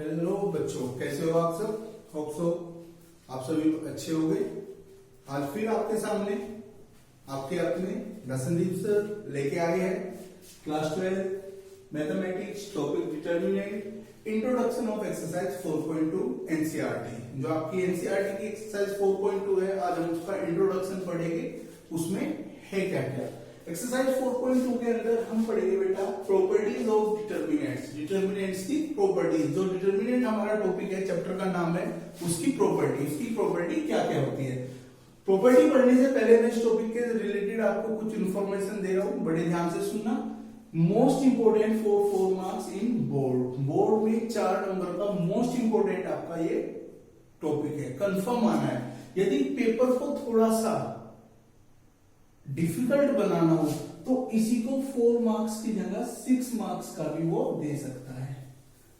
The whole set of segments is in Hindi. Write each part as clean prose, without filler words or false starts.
हेलो बच्चों, कैसे हो आप सब? होप सो आप सभी अच्छे हो गए। आज फिर आपके सामने आपके अपने रसनदीप सर लेके आए हैं class 12 mathematics topic determinant introduction of exercise 4.2 NCERT. जो आपकी एनसीईआरटी की एक्सरसाइज 4.2 है, आज हम उसका इंट्रोडक्शन पढ़ेंगे। उसमें है क्या क्या एक्सरसाइज 4.2 के अंदर हम पढ़ेंगे बेटा प्रॉपर्टीज ऑफ डिटरमिनेंट्स। डिटरमिनेंट्स की प्रॉपर्टीज, जो डिटरमिनेंट हमारा टॉपिक है, चैप्टर का नाम है, उसकी प्रॉपर्टी क्या क्या होती है। प्रॉपर्टी पढ़ने से पहले मैं इस टॉपिक के रिलेटेड आपको कुछ इंफॉर्मेशन दे रहा हूं, बड़े ध्यान से सुनना। Most important for 4 marks in board में 4 नंबर का मोस्ट इंपोर्टेंट आपका ये टॉपिक है, कंफर्म आना है। यदि पेपर को थोड़ा सा डिफिकल्ट बनाना हो तो इसी को 4 मार्क्स की जगह 6 मार्क्स का भी वो दे सकता है।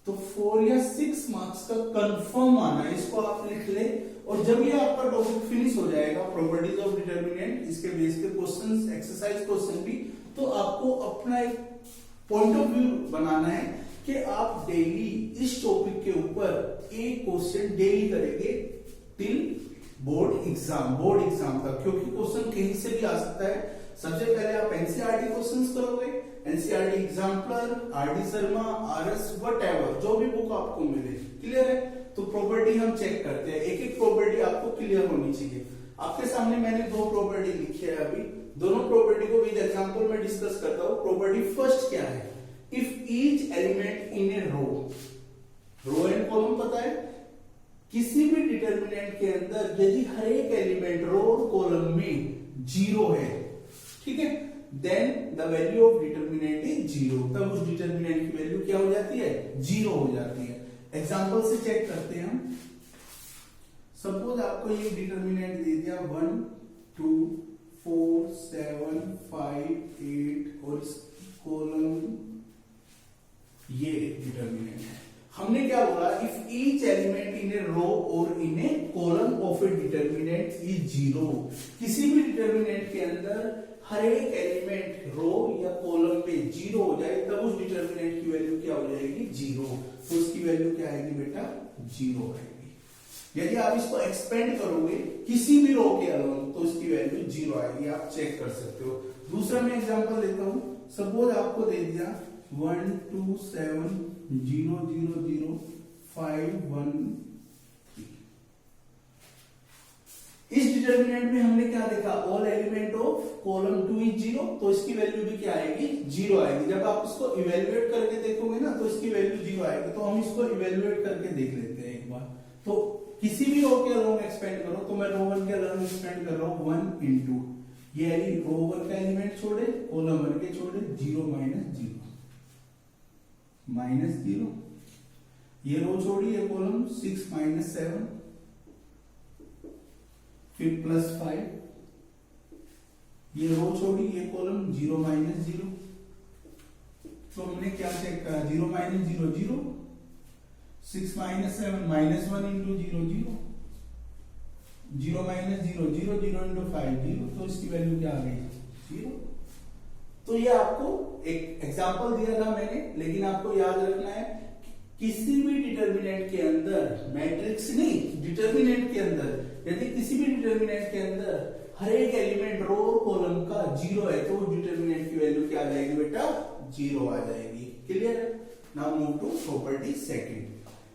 तो 4 या 6 मार्क्स का कंफर्म आना है, इसको आप लिख ले। और जब ये आपका टॉपिक फिनिश हो जाएगा प्रॉपर्टीज ऑफ डिटरमिनेंट, इसके बेस पे क्वेश्चंस, एक्सरसाइज क्वेश्चन भी, तो आपको अपना एक पॉइंट ऑफ व्यू बनाना है कि आप डेली इस टॉपिक के ऊपर एक क्वेश्चन डेली करेंगे टिल बोर्ड एग्जाम तक, क्योंकि क्वेश्चन कहीं से भी आ सकता है। सबसे पहले आप एनसीईआरटी क्वेश्चंस करोगे, NCERT exemplar, RD Sharma, RS, whatever, जो भी बुक आपको मिले। क्लियर है? तो प्रॉपर्टी हम चेक करते हैं, एक एक प्रॉपर्टी आपको क्लियर होनी चाहिए। आपके सामने मैंने 2 प्रॉपर्टी लिखी है, अभी दोनों प्रॉपर्टी को विद एग्जांपल में डिस्कस करता हूं। प्रॉपर्टी फर्स्ट क्या है? If each element in a row and column पता है, किसी भी डिटरमिनेंट के अंदर यदि हर एक एलिमेंट रो और कॉलम में 0 है, ठीक है, then the value of determinant is 0। तब उस डिटरमिनेंट की वैल्यू क्या हो जाती है? 0 हो जाती है। एग्जांपल से चेक करते हैं हम। सपोज आपको ये डिटरमिनेंट दे दिया 1 2 4 7 5 8 और कॉलम, ये डिटरमिनेंट है। हमने क्या बोला? If each element in a row और in a column of a determinant is 0। किसी भी डिटरमिनेंट के अंदर हर एक एलिमेंट रो या कॉलम पे 0 हो जाए, तब उस डिटरमिनेंट की वैल्यू क्या हो जाएगी? 0। तो उसकी वैल्यू क्या आएगी बेटा? 0 आएगी। यदि आप इसको एक्सपेंड करोगे किसी भी रो के अलोंग, तो उसकी वैल्यू 0 आएगी। आप चेक कर सकते हो। दूसरा मैं एग्जांपल देता हूं। सपोज आपको दे दिया 1 2 7 0 0 0 5 1 3। इस डिटरमिनेंट में हमने क्या देखा? All element of column 2 is 0, तो इसकी वैल्यू भी क्या आएगी? 0 आएगी। जब आप इसको इवेल्युएट करके देखोगे ना, तो इसकी वैल्यू 0 आएगी। तो हम इसको इवेल्युएट करके देख लेते हैं एक बार। तो किसी भी रो के अलोंग एक्सपेंड करो, तो मैं रो 1 के अलोंग एक्सपेंड कर रहा हूं 1 इंटू ये रो 1 का एलिमेंट छोड़े, कॉलम 1 के छोड़े, 0 माइनस 0, ये रो छोड़ी, ये कॉलम 6 माइनस 7, फिर प्लस 5, ये रो छोड़ी, ये कॉलम 0 माइनस 0। तो हमने क्या चेक करा? 0 minus 0 0, 6 minus 7 minus 1 into 0 0, 0 minus 0 0 0 into 5 0। तो इसकी वैल्यू क्या आ गई? 0। तो ये आपको एक एग्जांपल दिया था मैंने, लेकिन आपको याद रखना है किसी भी डिटरमिनेंट के अंदर, मैट्रिक्स नहीं, डिटरमिनेंट के अंदर, यदि किसी भी डिटरमिनेंट के अंदर हर एक एलिमेंट रो और कॉलम का 0 है, तो डिटरमिनेंट की वैल्यू क्या आ जाएगी बेटा? 0 आ जाएगी। Clear? Now move to property second.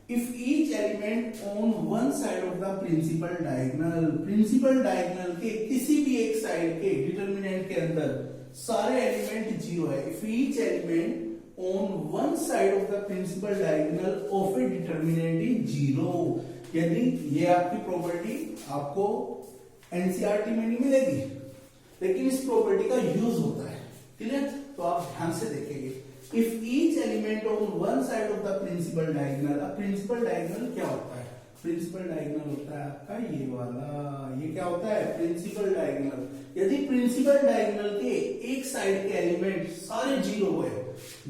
If each element on one side of the principal diagonal के किसी भी एक साइड के डिटरमिनेंट के अंदर सारे एलिमेंट 0 है। If each element on one side of the principal diagonal of a determinant is 0। यदि ये आपकी प्रॉपर्टी आपको एनसीईआरटी में नहीं मिलेगी, लेकिन इस प्रॉपर्टी का यूज होता है। क्लियर? तो आप ध्यान से देखेंगे। If each element on one side of the principal diagonal, अब प्रिंसिपल डायगोनल क्या होता है? प्रिंसिपल डायगोनल होता है आपका ये वाला। ये क्या होता है? Principal diagonal. यदि प्रिंसिपल डायगोनल के एक साइड के एलिमेंट सारे 0 है,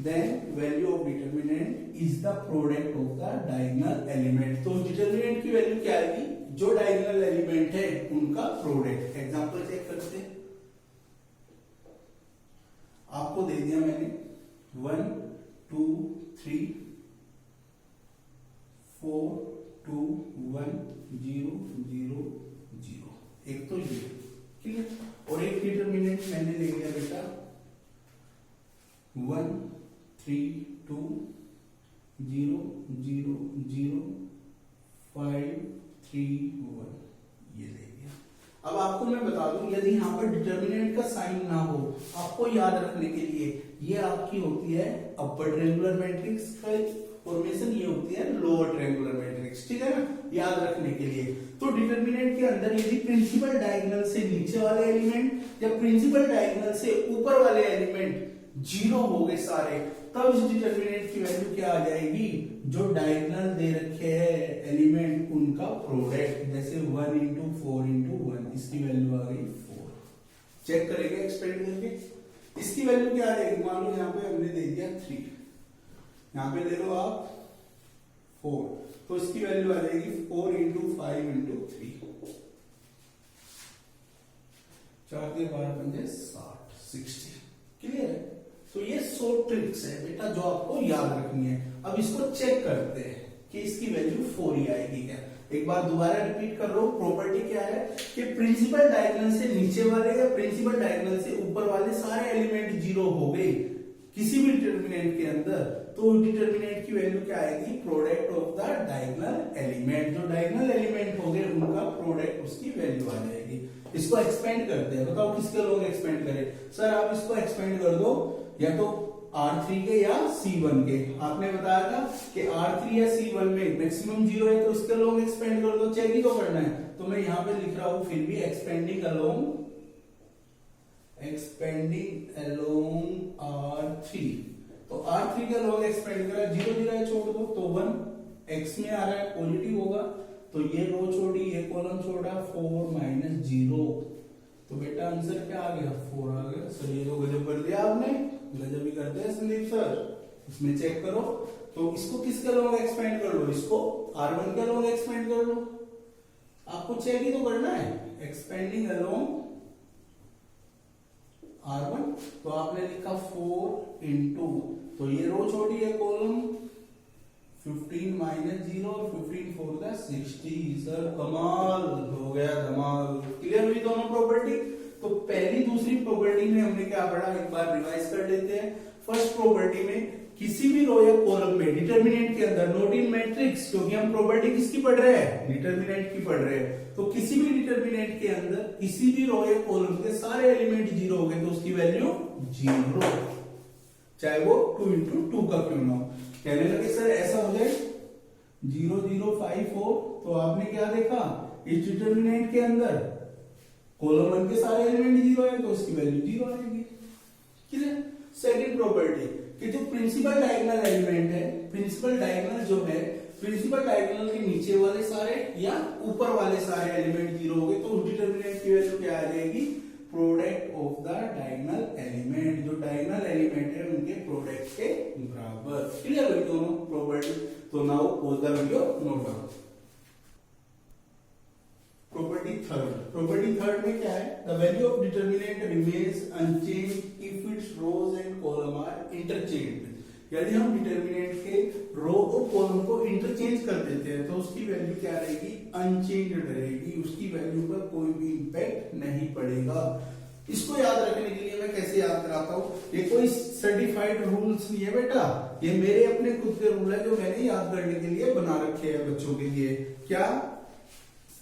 then value of determinant is the product of the diagonal element. तो डिटरमिनेंट की वैल्यू क्या आएगी? जो डायगोनल एलिमेंट है उनका प्रोडक्ट। एग्जांपल चेक करते हैं। आपको दे दिया मैंने 1 2 3 2 1 0 0 0, एक तो ये क्लियर। और एक डिटरमिनेंट मैंने ले लिया बेटा 1 3 2 0 0 0 5 3 1, ये ले लिया। अब आपको मैं बता दूं, यदि यहाँ पर डिटरमिनेंट का साइन ना हो, आपको याद रखने के लिए ये आपकी होती है अपर ट्रायंगुलर मैट्रिक्स का फॉर्मेशन, ये होती है लोअर ट्रायंगुलर मैट्रिक्स, ठीक है ना, याद रखने के लिए। तो डिटरमिनेंट के अंदर यदि प्रिंसिपल डायगोनल से नीचे वाले एलिमेंट या प्रिंसिपल डायगोनल से ऊपर वाले एलिमेंट जीरो हो गए सारे, तब इस डिटरमिनेंट की वैल्यू क्या आ जाएगी, जो डायगोनल दे रखे हैं एलिमेंट उनका प्रोडक्ट, जैसे 1 इंटू 4 इंटू 1, इसकी वैल्यू आ गई 4। चेक करेंगे एक्सपेंड करके, इसकी वैल्यू क्या आ जाएगी, मान लो यहाँ पे हमने दे दिया 3, यहाँ पे ले लो आप 4, तो इसकी वैल्यू आ जाएगी 4 इंटू 5 इंटू 3, 4 के 12 पंजे 60, क्लियर है। तो ये 100 ट्रिक्स है बेटा जो आपको याद रखनी है। अब इसको चेक करते हैं कि इसकी वैल्यू 4 ही आएगी क्या। एक बार दोबारा रिपीट कर रहा हूं, प्रॉपर्टी क्या है कि प्रिंसिपल डायगोनल से नीचे वाले या प्रिंसिपल डायगोनल से ऊपर वाले सारे एलिमेंट जीरो हो गए किसी भी डिटरमिनेंट के अंदर, तो डिटरमिनेंट की वैल्यू क्या आएगी, product of the diagonal element, जो डायगोनल एलिमेंट हो गए उनका प्रोडक्ट, उसकी वैल्यू आ जाएगी। इसको एक्सपेंड करते हैं, बताओ किसके लोग एक्सपेंड करें। सर आप इसको एक्सपेंड कर दो या तो R3 के या C1 के, आपने बताया था कि R3 या C1 में मैक्सिमम जीरो है, तो इसके लोग एक्सपेंड कर दो, चेक ही तो करना है। तो मैं यहां पे लिख रहा हूं फिर भी एक्सपेंडिंग अलोंग R3, तो R3 का लोग एक्सपेंड करा, जीरो जीरो है छोड़ दो तो 1 x में आ रहा है पॉजिटिव होगा, तो ये रो छोड़ी ये कॉलम छोड़ा, 4 माइनस 0, तो बेटा आंसर क्या आ गया, 4 आ गया। सर ये तो गजब कर दिया आपने, गजब ही करते हैं संदीप सर, इसमें चेक करो। तो इसको किसके लोग एक्सपेंड कर लो, इसको R1 के लोग एक्सपेंड कर लो, आपको चेक ही तो करना है, एक्सपेंडिंग अलोंग R1, तो आपने लिखा 4 इंटू, तो ये रो छोड़ी है कॉलम 15 माइनस 0 और 15 4 का 60, सर कमाल हो गया, धमाल। क्लियर हुई दोनों प्रॉपर्टी। तो पहली दूसरी प्रॉपर्टी में हमने क्या पढ़ा, एक बार रिवाइज कर लेते हैं। फर्स्ट प्रॉपर्टी में किसी भी रो या कॉलम में डिटरमिनेंट के अंदर, नॉट इन मैट्रिक्स, क्योंकि हम प्रॉपर्टी किसकी पढ़ रहे हैं, डिटरमिनेंट की पढ़ रहे हैं, तो किसी भी डिटरमिनेंट के अंदर किसी भी रो या कॉलम के सारे एलिमेंट जीरो हो गए तो उसकी वैल्यू 0, चाहे वो 2 इंटू 2 का क्यों ना हो। कहने लगे सर ऐसा हो जाए 0 0 5 4, तो आपने क्या देखा, इस डिटरमिनेंट के अंदर कॉलम 1 के सारे एलिमेंट जीरो है तो उसकी वैल्यू 0 आएगी। क्लियर। सेकंड प्रॉपर्टी कि जो प्रिंसिपल डायगोनल एलिमेंट है, प्रिंसिपल डायगोनल जो है, प्रिंसिपल डायगोनल के नीचे वाले सारे या ऊपर वाले सारे एलिमेंट जीरो हो गए तो डिटरमिनेंट की वैल्यू क्या आ जाएगी, product of the diagonal element, जो डायगोनल एलिमेंट है उनके प्रोडक्ट के बराबर। क्लियर हुई दोनों प्रॉपर्टी। तो now pause the video, note down. Property third में क्या है, the value of determinant remains unchanged if its rows and column are interchanged. यदि हम डिटरमिनेंट के रो और कॉलम को इंटरचेंज कर देते हैं तो उसकी वैल्यू क्या रहेगी, अनचेंज्ड रहेगी, उसकी वैल्यू पर कोई भी इंपैक्ट नहीं पड़ेगा। इसको याद रखने के लिए मैं कैसे याद कराता हूँ, ये कोई सर्टिफाइड रूल्स नहीं है बेटा, ये मेरे अपने खुद के रूल है जो मैंने याद करने के लिए बना रखे हैं बच्चों के लिए। क्या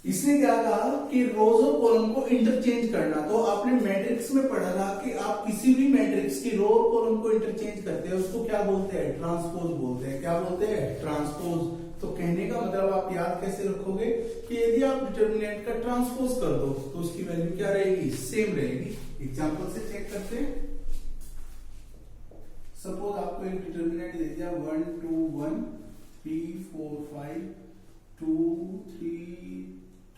इसने क्या कहा कि रोज और कॉलम को इंटरचेंज करना, तो आपने मैट्रिक्स में पढ़ा था कि आप किसी भी मैट्रिक्स की रो और कॉलम को इंटरचेंज करते हैं उसको क्या बोलते हैं, ट्रांसपोज बोलते हैं। क्या बोलते हैं, ट्रांसपोज। तो कहने का मतलब आप याद कैसे रखोगे कि यदि आप डिटरमिनेंट का ट्रांसपोज कर दो तो उसकी वैल्यू क्या रहेगी, सेम रहेगी। एग्जांपल से चेक करते हैं। सपोज आपको एक डिटरमिनेंट दे दिया 1 2 1 3 4 5 2 3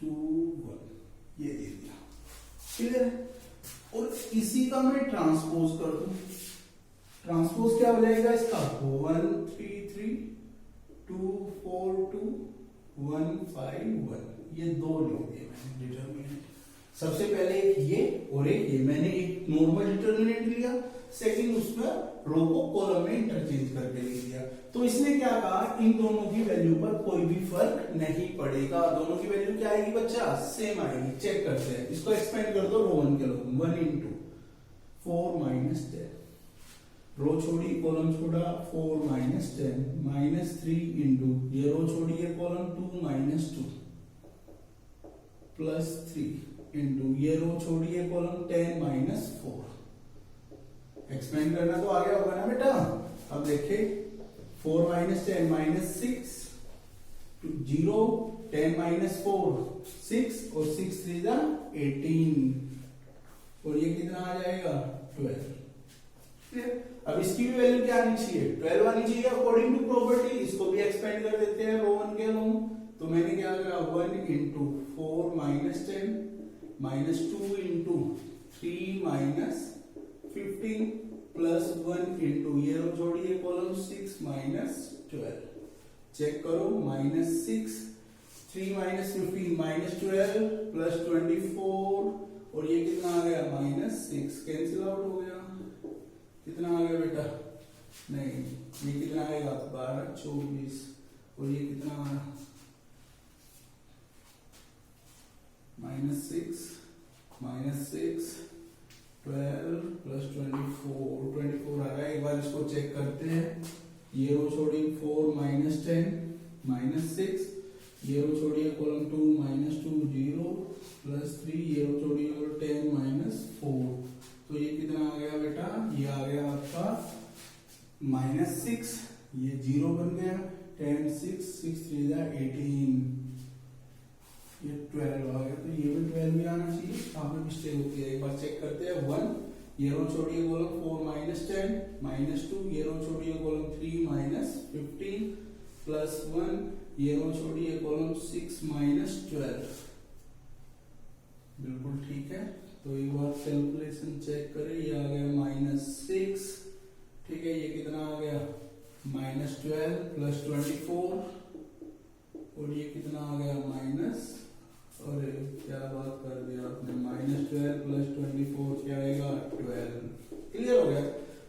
2 1, ये दे दिया। क्लियर है। और इसी का मैं ट्रांसपोज कर दूं, ट्रांसपोज क्या हो जाएगा इसका, 1 3 3 2 4 2 1 5 1, ये दो लिख दिए मैंने डिटरमिनेंट। सबसे पहले एक ये और एक ये, मैंने एक नॉर्मल डिटरमिनेंट लिया, सेकंड उसमें रो को कॉलम में इंटरचेंज करके लिख दिया। तो इसने क्या कहा, इन दोनों की वैल्यू पर कोई भी फर्क नहीं पड़ेगा, दोनों की वैल्यू क्या आएगी बच्चा, सेम आएगी। चेक करते हैं, इसको एक्सपेंड कर दो रो 1 के लो, 1 इंटू 4 माइनस 10, रो छोड़ी कॉलम छोड़ा 4 माइनस 10 माइनस 3 इंटू ये रो छोड़ी ये कॉलम 2 माइनस 2 प्लस 3 इंटू ये रो छोड़ी ये कॉलम 10 माइनस 4। एक्सपेंड करना तो आ गया होगा ना बेटा। अब देखिए 4 माइनस 10 माइनस 6 0 10 माइनस 4 6 और 6 3 जा 18 और ये कितना आ जाएगा 12। अब इसकी भी वैल्यू क्या आनी चाहिए, 12 आनी चाहिए अकॉर्डिंग टू प्रॉपर्टी। इसको भी एक्सपेंड कर देते हैं रो 1 के लो। तो मैंने क्या करा 1 into 4 minus 10 minus 2 into 3 minus 15 plus 1 into ये रो जोड़िए कॉलम 6 माइनस 12। चेक करो माइनस 6 3 माइनस 15 माइनस 12 प्लस 24 और ये कितना आ गया माइनस 6, कैंसिल आउट हो गया। कितना आ गया बेटा, नहीं ये कितना आएगा 12 24 और ये कितना आ रहा माइनस 6 12 प्लस 24 आ रहा है। एक बार इसको चेक करते हैं, ये रो छोड़िए 4 माइनस 10 माइनस 6 ये रो छोड़िए कॉलम 2 माइनस 2 0 प्लस 3 ये रो छोड़िए 10 माइनस 4। तो ये कितना आ गया बेटा, ये आ गया आपका माइनस 6, ये 0 बन गया 10 6 6 3 जा 18 ये 12 आ गया। तो ये भी 12 भी आना चाहिए, यहाँ पे मिस्टेक होती है। एक बार चेक करते हैं 1 ये रो छोड़िए कॉलम 4 माइनस 10 माइनस 2 ये रो छोड़िए कॉलम 3 माइनस 15 प्लस 1 ये रो छोड़िए कॉलम 6 माइनस 12। बिल्कुल ठीक है। तो एक बार कैलकुलेशन चेक करें, ये आ गया माइनस 6, ठीक है। ये कितना आ गया माइनस 12 प्लस 24 और ये कितना आ गया माइनस, अरे क्या बात कर दिया आपने, माइनस 12 प्लस 24 क्या आएगा 12। क्लियर हो गया।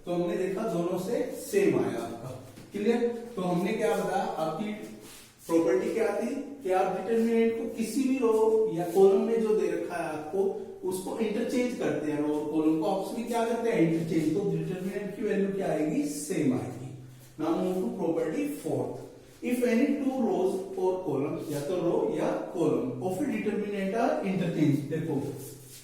तो हमने देखा दोनों से सेम आया आपका। क्लियर। तो हमने क्या बताया, आपकी प्रॉपर्टी क्या थी कि आप डिटरमिनेंट को किसी भी रो या कॉलम में जो दे रखा है आपको उसको इंटरचेंज करते हैं, रो और कॉलम को आपस में क्या करते हैं इंटरचेंज। तो डिटरमिनेंट की वैल्यू क्या आएगी, सेम आएगी। Now move to property fourth. If any two rows और कॉलम, या तो रो या column of a determinant are interchange. देखो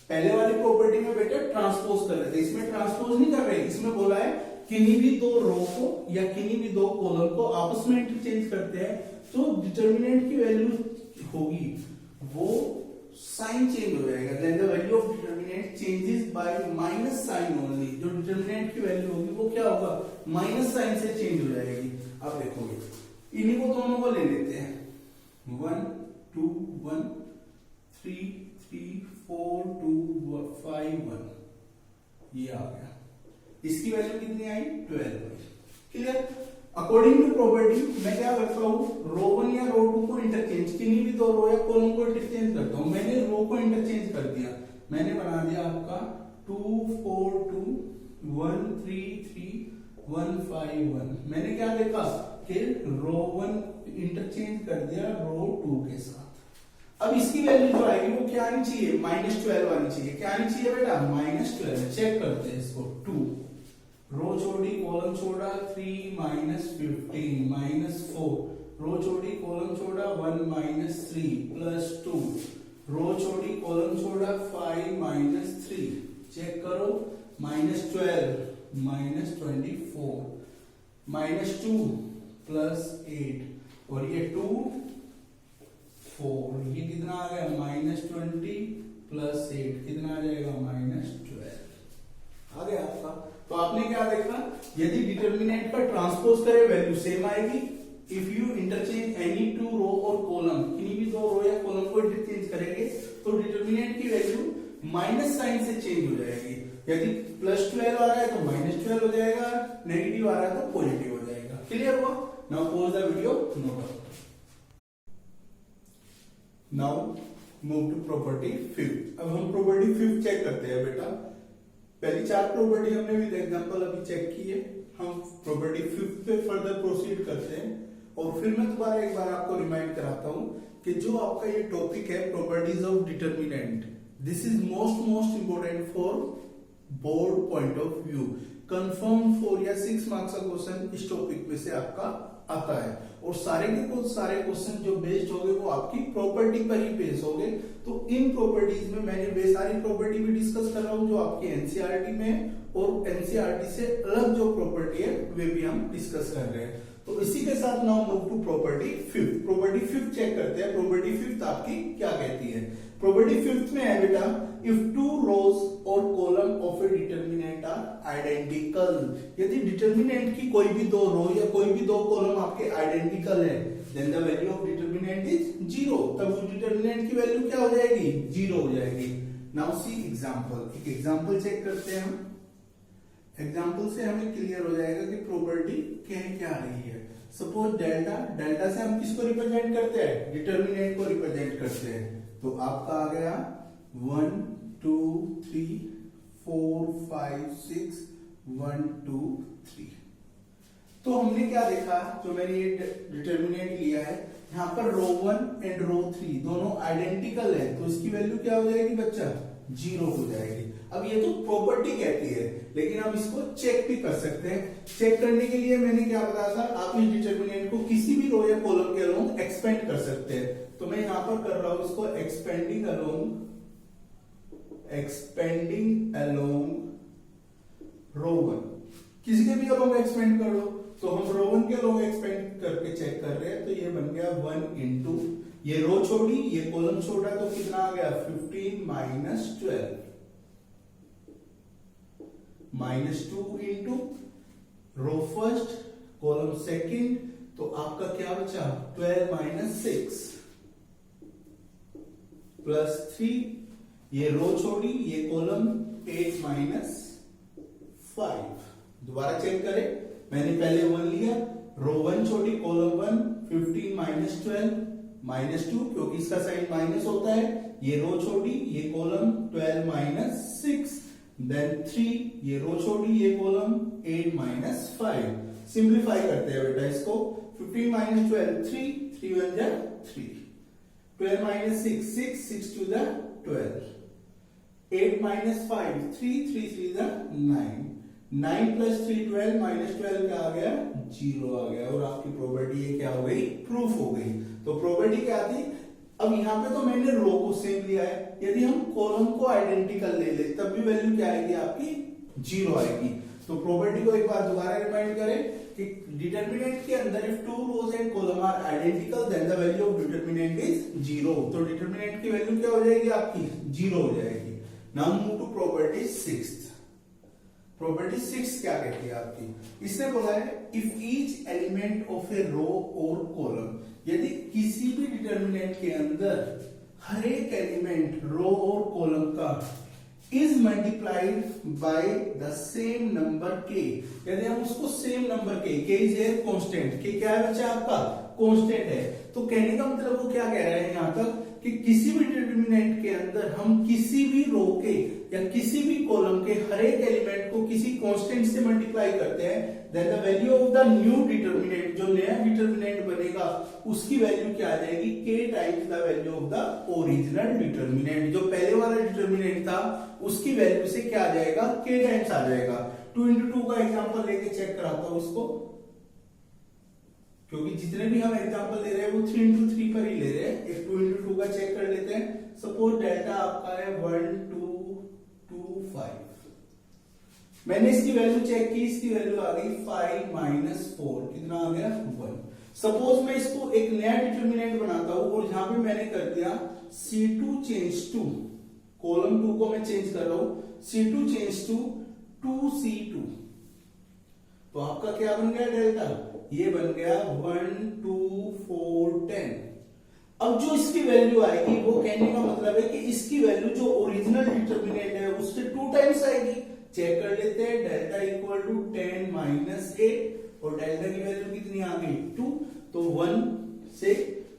पहले वाली प्रॉपर्टी में बेटा ट्रांसपोज कर रहे थे, इसमें ट्रांसपोज नहीं कर रहे। इसमें बोला है किन्हीं भी दो रो को या किन्हीं भी दो कॉलम को आपस में इंटरचेंज करते हैं तो डिटरमिनेंट की वैल्यू होगी वो साइन चेंज हो जाएगा। Then the value of determinant changes by minus sign only. जो डिटरमिनेंट की वैल्यू होगी वो क्या होगा, माइनस साइन से चेंज हो जाएगी। अब देखोगे इन्हीं को दोनों को ले लेते हैं, 1 2 1 3 3 4 2 5 1 ये आ गया। इसकी वैल्यू कितनी आई 12। क्लियर। अकॉर्डिंग टू प्रॉपर्टी मैं क्या करता हूँ, रो 1 या रो 2 को इंटरचेंज, किन्हीं भी दो रो या कॉलम को इंटरचेंज करता हूँ। मैंने रो को इंटरचेंज कर दिया, मैंने बना दिया आपका 2 4 2 1 3 3 1 5 1। मैंने क्या देखा कि रो 1 इंटरचेंज कर दिया रो 2 के साथ। अब इसकी वैल्यू जो आएगी वो क्या आनी चाहिए, -12 आनी चाहिए। क्या आनी चाहिए बेटा, -12। चेक करते हैं इसको, 2 रो छोड़ी कॉलम छोड़ा 3 माइनस 15 माइनस 4 रो छोड़ी कॉलम छोड़ा 1 माइनस 3 प्लस 2 रो छोड़ी कॉलम छोड़ा 5 माइनस 3। चेक करो -12 माइनस 24 माइनस 2 प्लस 8 और ये 2 4 ये कितना आ गया -20 प्लस 8 कितना आ जाएगा -12 आ गया आपका। तो आपने क्या देखा, यदि डिटरमिनेंट का ट्रांसपोज करे वैल्यू सेम आएगी। If you interchange any two row और कॉलम, किन्हीं भी दो रो या कॉलम को इंटरचेंज करेंगे तो डिटरमिनेंट की वैल्यू माइनस साइन से चेंज हो जाएगी। यदि +12 आ रहा है तो -12 हो जाएगा, नेगेटिव आ रहा है तो पॉजिटिव हो जाएगा। क्लियर हुआ। Now pause the video, note down. Now move to property 5। अब हम प्रॉपर्टी 5 चेक करते हैं बेटा। पहली 4 प्रॉपर्टी हमने विद एग्जांपल अभी चेक की है। हम प्रॉपर्टी 5th पे फर्दर प्रोसीड करते हैं और फिर मैं दोबारा एक बार आपको रिमाइंड कराता हूं कि जो आपका ये टॉपिक है properties of determinant, this is most important for board point of view. Confirm 4 या 6 मार्क्स का क्वेश्चन इस टॉपिक में से आपका आता है और सारे के सारे क्वेश्चन जो बेस्ड होंगे वो आपकी प्रॉपर्टी पर ही बेस होंगे। तो इन प्रॉपर्टीज में मैंने वे सारी प्रॉपर्टी भी डिस्कस कर रहा हूं जो आपकी एनसीईआरटी में है और एनसीईआरटी से अलग जो प्रॉपर्टी है वे भी हम डिस्कस कर रहे हैं। तो इसी के साथ now move to property 5th। Property 5th check करते हैं। प्रॉपर्टी 5th आपकी क्या कहती है। प्रॉपर्टी 5th में है बेटा, इफ 2 rows और column of a determinant are identical, यदि डिटर्मिनेंट की कोई भी 2 रो या कोई भी 2 कॉलम आपके आइडेंटिकल है, then the value of determinant is 0। तब उस डिटर्मिनेंट की वैल्यू क्या हो जाएगी, 0 हो जाएगी। नाउ सी एग्जांपल, एक एग्जांपल चेक करते हैं हम। एग्जांपल से हमें क्लियर हो जाएगा कि प्रॉपर्टी कह क्या रही है। सपोज डेल्टा से हम किसको रिप्रेजेंट करते हैं, डिटर्मिनेंट को रिप्रेजेंट करते हैं। तो आपका आ गया 1 2 3 4 5 6 1 2 3। तो हमने क्या देखा, जो मैंने ये डिटर्मिनेंट लिया है, यहाँ पर रो 1 एंड रो 3 दोनों आइडेंटिकल है, तो इसकी वैल्यू क्या हो जाएगी बच्चा, 0 हो जाएगी। अब ये तो प्रॉपर्टी कहती है, लेकिन हम इसको चेक भी कर सकते हैं। चेक करने के लिए मैंने क्या बताया था, आप इस डिटर्मिनेंट को किसी भी रो या कॉलम के अलोंग एक्सपेंड कर सकते हैं। तो मैं यहां पर कर रहा हूं इसको एक्सपेंडिंग अलोंग रो 1। किसी के भी अलोंग एक्सपेंड कर लो, तो हम रो 1 के अलोंग एक्सपेंड करके चेक कर रहे हैं। तो ये बन गया 1 इंटू, ये रो छोड़ी ये कॉलम छोड़ा, तो कितना आ गया 15 minus 12 minus 2 into row first column second, तो आपका क्या बचा 12 माइनस 6 प्लस 3, ये रो छोड़ी ये कॉलम 8 माइनस 5। दोबारा चेक करें, मैंने पहले 1 लिया, रो 1 छोड़ी कॉलम 1 15 माइनस 12 माइनस 2, क्योंकि इसका साइन माइनस होता है, ये रो छोड़ी ये कॉलम 12 माइनस 6, देन 3, ये रो छोड़ी ये कॉलम 8 माइनस 5। सिंप्लीफाई करते हैं बेटा इसको, 15 माइनस 12 3 3 1 जा 3, 12 माइनस 6 6 6 2 जा 12, 8 माइनस 5 3 3 3 जा 9, 9 प्लस 3 12 माइनस 12 क्या आ गया 0 आ गया, और आपकी प्रॉपर्टी ये क्या हो गई, प्रूफ हो गई। तो प्रॉपर्टी क्या थी, अब यहां पे तो मैंने रो को सेम लिया है, यदि हम कॉलम को आइडेंटिकल ले ले तब भी वैल्यू क्या आएगी आपकी 0 आएगी। तो प्रॉपर्टी को एक बार दोबारा रिमाइंड करें कि डिटर्मिनेंट के अंदर if 2 rows and column are identical then the value of determinant is 0। तो डिटर्मिनेंट की वैल्यू क्या हो जाएगी आपकी 0 हो जाएगी। Now move to property 6th। Property 6 क्या कहती है आपकी, इसने बोला है if each element of a row और कॉलम, यदि किसी भी डिटर्मिनेंट के अंदर हर एक एलिमेंट रो और कॉलम का is multiplied by the same number के, यदि हम उसको सेम नंबर के इज ए कांस्टेंट, के क्या है बच्चा आपका कांस्टेंट है। तो कहने का मतलब वो क्या कह रहे हैं यहां तक कि किसी भी डिटर्मिनेंट के अंदर हम किसी भी रो के या किसी भी कॉलम के हर एक एलिमेंट को किसी कांस्टेंट से मल्टीप्लाई करते हैं, then the value of the new determinant, जो नया डिटर्मिनेंट बनेगा उसकी वैल्यू क्या आ जाएगी, k times the value of the original determinant. जो पहले वाला डिटर्मिनेंट था उसकी वैल्यू से क्या आ जाएगा, k टाइम्स आ जाएगा। 2 into 2 का एग्जांपल लेके चेक कराता हूं इसको, क्योंकि जितने भी हम एग्जांपल ले रहे हैं वो 3 into 3 पर ही ले रहे हैं। एक 2 into 2 का चेक कर लेते हैं। सपोज डेल्टा आपका है 1 2 2 5, मैंने इसकी वैल्यू चेक की, इसकी वैल्यू आ गई 5 माइनस 4, कितना आ गया 1। सपोज मैं इसको एक नया डिटर्मिनेंट बनाता हूं और यहां पे मैंने कर दिया C2 चेंज टू, कॉलम 2 को मैं चेंज कर रहा हूं, C2 चेंज टू 2C2, तो आपका क्या बन गया डेल्टा, ये बन गया 1 2 4 10। अब जो इसकी वैल्यू आएगी वो कहने का मतलब है कि इसकी वैल्यू जो ओरिजिनल डिटर्मिनेंट है उससे 2 टाइम्स आएगी। चेक कर लेते हैं, डेल्टा इक्वल टू 10 माइनस 8 और डेल्टा की वैल्यू कितनी आ गई 2, तो 1 से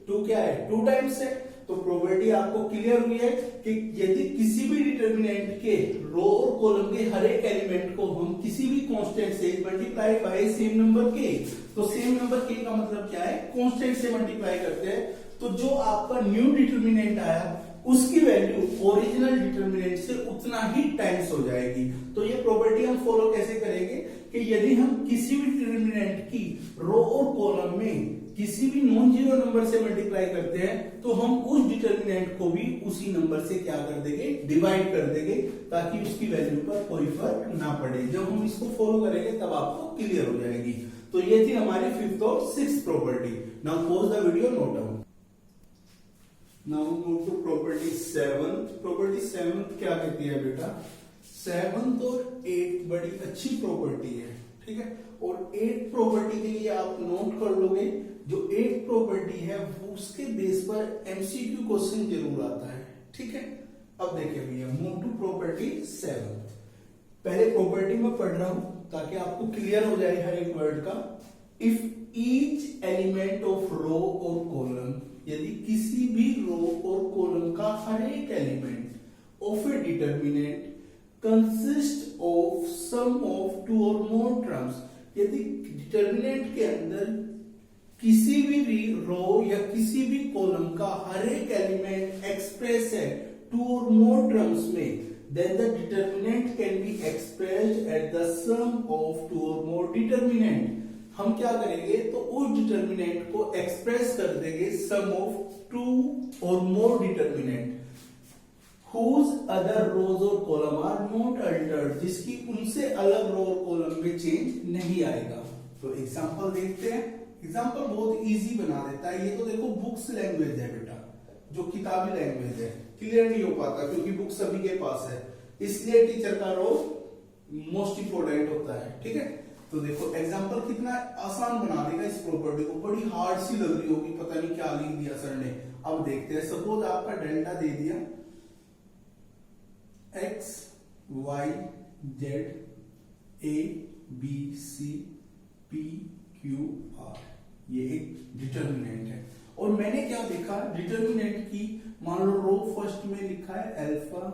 2 क्या है 2 टाइम्स है। तो प्रॉपर्टी आपको क्लियर हुई है कि यदि किसी भी डिटर्मिनेंट के रो और कॉलम के हर एक एलिमेंट को हम किसी भी कांस्टेंट से मल्टीप्लाई बाय सेम नंबर के, तो सेम नंबर के का मतलब क्या है, कांस्टेंट से मल्टीप्लाई करते हैं, तो जो आपका न्यू डिटर्मिनेंट आया उसकी वैल्यू ओरिजिनल डिटर्मिनेंट से उतना ही टाइम्स हो जाएगी। तो ये प्रॉपर्टी हम फॉलो कैसे करेंगे कि यदि हम किसी भी डिटर्मिनेंट की रो और कॉलम में किसी भी नॉन जीरो नंबर से मल्टीप्लाई करते हैं तो हम उस डिटर्मिनेंट को भी उसी नंबर से क्या कर देंगे, डिवाइड कर देंगे, ताकि उसकी वैल्यू पर कोई फर्क ना पड़े। जब हम इसको फॉलो करेंगे तब आपको क्लियर हो जाएगी। तो ये थी हमारी फिफ्थ और sixth property. Now pause the video, note down. Now move to property seventh. Property seventh क्या कहती है बेटा, सेवंथ और एट बड़ी अच्छी प्रॉपर्टी है, ठीक है। और एट प्रॉपर्टी के लिए आप नोट कर लोगे, जो एट प्रॉपर्टी है वो उसके बेस पर एमसीक्यू क्वेश्चन जरूर आता है, ठीक है। अब देखिए भैया, मूव टू प्रॉपर्टी सेवंथ। पहले प्रॉपर्टी में पढ़ रहा हूं ताकि आपको क्लियर हो जाए हर एक वर्ड का। इफ ईच एलिमेंट ऑफ रो और कॉलम, यदि किसी भी रो और कॉलम का हर एक element of a determinant consist of sum of two और मोर टर्म्स, यदि डिटर्मिनेंट के अंदर किसी भी रो या किसी भी कॉलम का हर एक एलिमेंट एक्सप्रेस है टू और मोर टर्म्स में, then the determinant can be expressed at the sum of two or more determinant। हम क्या करेंगे, तो उस डिटर्मिनेंट को एक्सप्रेस कर देंगे सम ऑफ टू और मोर डिटर्मिनेंट whose other rows और कॉलम आर नॉट अल्टर्ड, जिसकी उनसे अलग रो और कॉलम में चेंज नहीं आएगा। तो एग्जांपल देखते हैं। एग्जांपल बहुत इजी बना देता है। ये तो देखो बुक्स लैंग्वेज है बेटा, जो किताबी लैंग्वेज है, क्लियर नहीं हो पाता क्योंकि बुक सभी के पास है, इसलिए टीचर का रोल मोस्ट इंपोर्टेंट होता है, ठीक है। तो देखो एग्जांपल कितना आसान बना देगा इस प्रॉपर्टी को, बड़ी हार्ड सी लग रही होगी, पता नहीं क्या लिख दिया सर ने। अब देखते हैं, सपोज आपका डेल्टा दे दिया x y z a B C P Q r, ये एक डिटर्मिनेंट है। और मैंने क्या देखा, डिटर्मिनेंट की मान लो रो फर्स्ट में लिखा है अल्फा,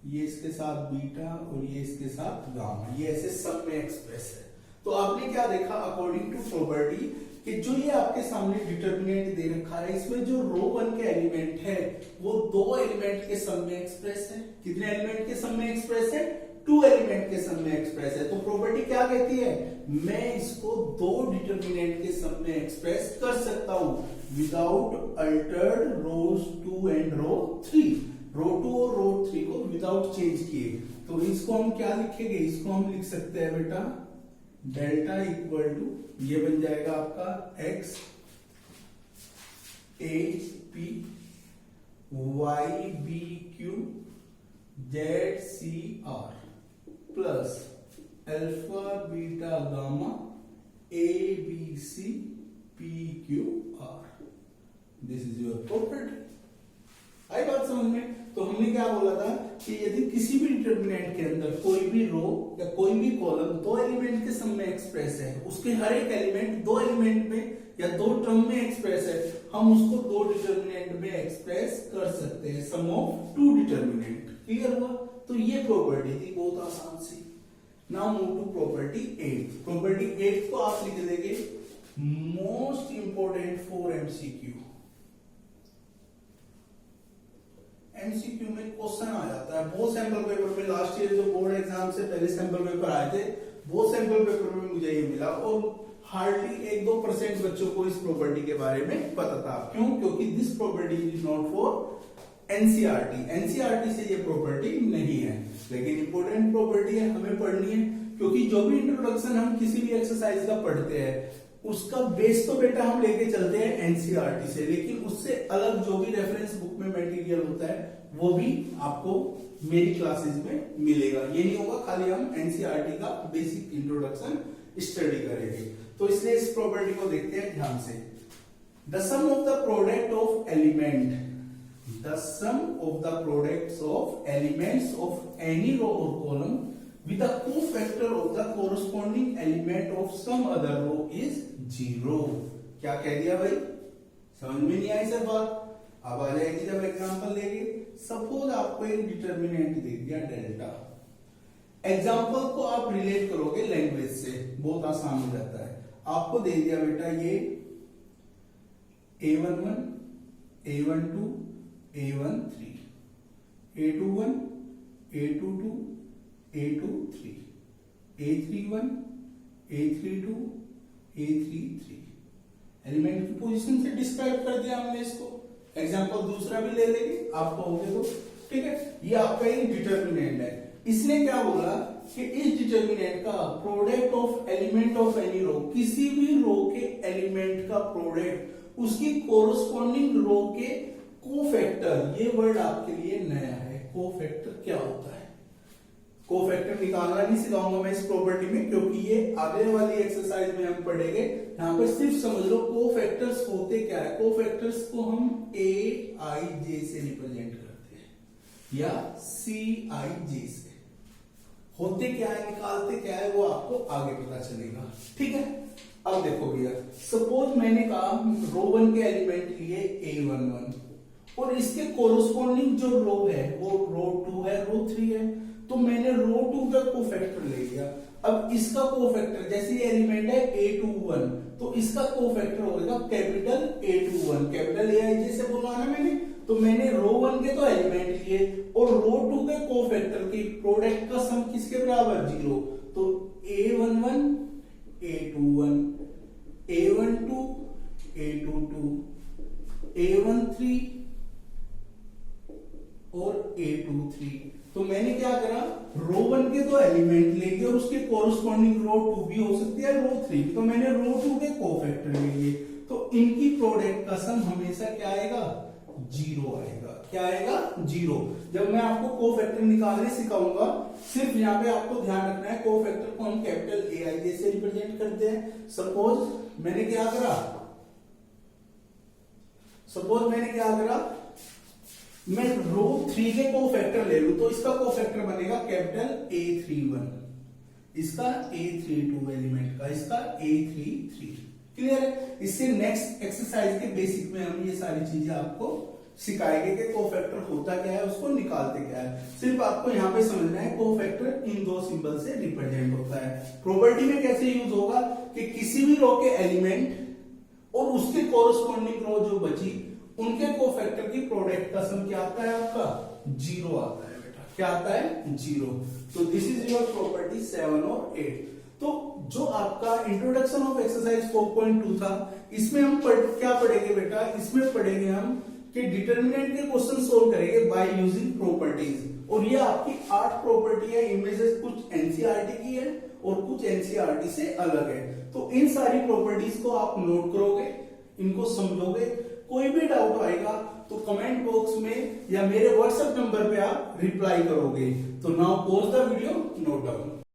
ये इसके साथ बीटा और ये इसके साथ गामा, ये ऐसे सब में एक्सप्रेस है। तो आपने क्या देखा, अकॉर्डिंग टू प्रॉपर्टी, कि जो ये आपके सामने डिटर्मिनेंट दे रखा है, इसमें जो रो वन के एलिमेंट है वो दो एलिमेंट के सम में एक्सप्रेस है। कितने एलिमेंट के सम में एक्सप्रेस है, टू एलिमेंट के सम में एक्सप्रेस है। तो प्रॉपर्टी क्या कहती है, मैं इसको दो डिटर्मिनेंट के सम में एक्सप्रेस कर सकता हूं विदाउट अल्टर्ड रोज 2 एंड रो 3, रो 2 और रो 3 को विदाउट चेंज किए। तो इसको हम क्या लिखेंगे, इसको हम लिख सकते हैं बेटा डेल्टा इक्वल टू, ये बन जाएगा आपका X A P Y B Q Z C R plus alpha beta gamma A B C P Q R. This is your property. आई बात समझ में। तो हमने क्या बोला था कि यदि किसी भी डिटर्मिनेंट के अंदर कोई भी रो या कोई भी कॉलम दो एलिमेंट के सम में एक्सप्रेस है, उसके हर एक एलिमेंट दो एलिमेंट में या दो टर्म में एक्सप्रेस है, हम उसको दो डिटर्मिनेंट में एक्सप्रेस कर सकते हैं, sum of two determinant. Clear हुआ। तो ये प्रॉपर्टी थी बहुत आसान सी। Now move to property 8। Property 8 को आप लिख देंगे most important for MCQ. MCQ में क्वेश्चन आ जाता है बहुत सैंपल पेपर में। लास्ट ईयर जो बोर्ड एग्जाम से पहले सैंपल पेपर आए थे, वो सैंपल पेपर में मुझे ये मिला और हार्डली 1-2% बच्चों को इस प्रॉपर्टी के बारे में पता था। क्यों? क्योंकि this property is not for NCERT. NCERT से ये प्रॉपर्टी नहीं है, लेकिन इंपोर्टेंट प्रॉपर्टी है, हमें पढ़नी है। क्योंकि जो भी इंट्रोडक्शन हम किसी भी एक्सरसाइज का पढ़ते हैं उसका बेस तो बेटा हम लेके चलते हैं एनसीईआरटी से, लेकिन उससे अलग जो भी रेफरेंस बुक में मटेरियल होता है वो भी आपको मेरी क्लासेस में मिलेगा। ये नहीं होगा खाली हम एनसीईआरटी का बेसिक इंट्रोडक्शन स्टडी करेंगे। तो इसलिए इस प्रॉपर्टी को देखते हैं ध्यान से। The sum of the product of element, the sum of the products of elements of any row और column with the cofactor of the corresponding element of some other row is 0। क्या कह दिया भाई, समझ में नहीं आई सर बात। अब आ जाएगी जब एग्जांपल लेंगे। सपोज आपको एक डिटर्मिनेंट दे दिया डेल्टा। एग्जांपल को आप रिलेट करोगे लैंग्वेज से, बहुत आसान हो जाता है। आपको दे दिया बेटा ये A11, A12, A13, A21, A22, A23, A31, A32, A33। Element की पोजीशन से डिस्क्राइब कर दिया हमने इसको। एग्जांपल दूसरा भी ले लेंगे, आप कहोगे तो ठीक है। ये आपका एक डिटर्मिनेंट है। इसने क्या बोला कि इस डिटर्मिनेंट का product of element of any row, किसी भी रो के एलिमेंट का प्रोडक्ट उसकी कोरोस्पॉन्डिंग रो के कोफैक्टर। ये वर्ड आपके लिए नया है। कोफैक्टर क्या होता है? कोफैक्टर निकालना नहीं सिखाऊंगा मैं इस प्रॉपर्टी में, क्योंकि ये आगे वाली एक्सरसाइज में हम पढ़ेंगे। यहां पर सिर्फ समझ लो कोफैक्टर्स होते क्या है। कोफैक्टर्स को हम AIJ से रिप्रेजेंट करते हैं या CIJ से। होते क्या है, निकालते क्या है, वो आपको आगे पता चलेगा। ठीक है। अब देखो भैया, सपोज मैंने कहा रो 1 के एलिमेंट लिए A11 और इसके कोरोस्पॉन्डिंग जो रो है वो रो 2 है, रो 3 है। तो मैंने रो 2 का कोफैक्टर ले लिया। अब इसका कोफैक्टर, जैसे ये एलिमेंट है A21, तो इसका कोफैक्टर होगा कैपिटल A21। कैपिटल AIJ से बोला ना मैंने। तो मैंने रो 1 के तो एलिमेंट लिए और रो 2 के कोफैक्टर की प्रोडक्ट का सम किसके बराबर? 0। तो A11, A21, A12, A22, A13 और A23। तो मैंने क्या करा, रो 1 के तो एलिमेंट लेके और उसके कोरोस्पॉन्डिंग रो 2 भी हो सकती है, रो 3 भी। तो मैंने रो 2 के कोफैक्टर ले लिए। तो इनकी प्रोडक्ट का सम हमेशा क्या आएगा? 0 आएगा। क्या आएगा? 0। जब मैं आपको कोफैक्टर निकालने सिखाऊंगा, सिर्फ यहाँ पे आपको ध्यान रखना है कोफैक्टर को हम कैपिटल AIJ से रिप्रेजेंट करते हैं। सपोज मैंने क्या करा, मैं रो 3 के कोफैक्टर ले लूं, तो इसका कोफैक्टर बनेगा कैपिटल A31, इसका A32 एलिमेंट का, इसका A33। क्लियर है? इससे नेक्स्ट एक्सरसाइज के बेसिक में हम ये सारी चीजें आपको सिखाएंगे कि कोफैक्टर होता क्या है, उसको निकालते क्या है। सिर्फ आपको यहाँ पे समझना है कोफैक्टर इन दो सिंबल से रिप्रेजेंट होता है। प्रॉपर्टी में कैसे यूज होगा कि किसी भी रो के एलिमेंट और उसके कोरोस्पॉन्डिंग रो जो बची, उनके कोफैक्टर की प्रोडक्ट का सम क्या आता है? आपका 0 आता है बेटा। क्या आता है? 0। तो दिस इज योर प्रॉपर्टी 7 और 8। तो जो आपका इंट्रोडक्शन ऑफ एक्सरसाइज 4.2 था, इसमें हम क्या पढ़ेंगे बेटा? इसमें पढ़ेंगे हम कि डिटर्मिनेंट के क्वेश्चन सोल्व करेंगे बाय यूजिंग प्रॉपर्टीज। और ये आपकी 8 प्रॉपर्टी है। इनमें से कुछ एनसीईआरटी की है और कुछ एनसीईआरटी से अलग है। तो इन सारी प्रॉपर्टीज को आप नोट करोगे, इनको समझोगे। कोई भी डाउट आएगा तो कमेंट बॉक्स में या मेरे व्हाट्सएप नंबर पे आप रिप्लाई करोगे। तो now pause the video, note down.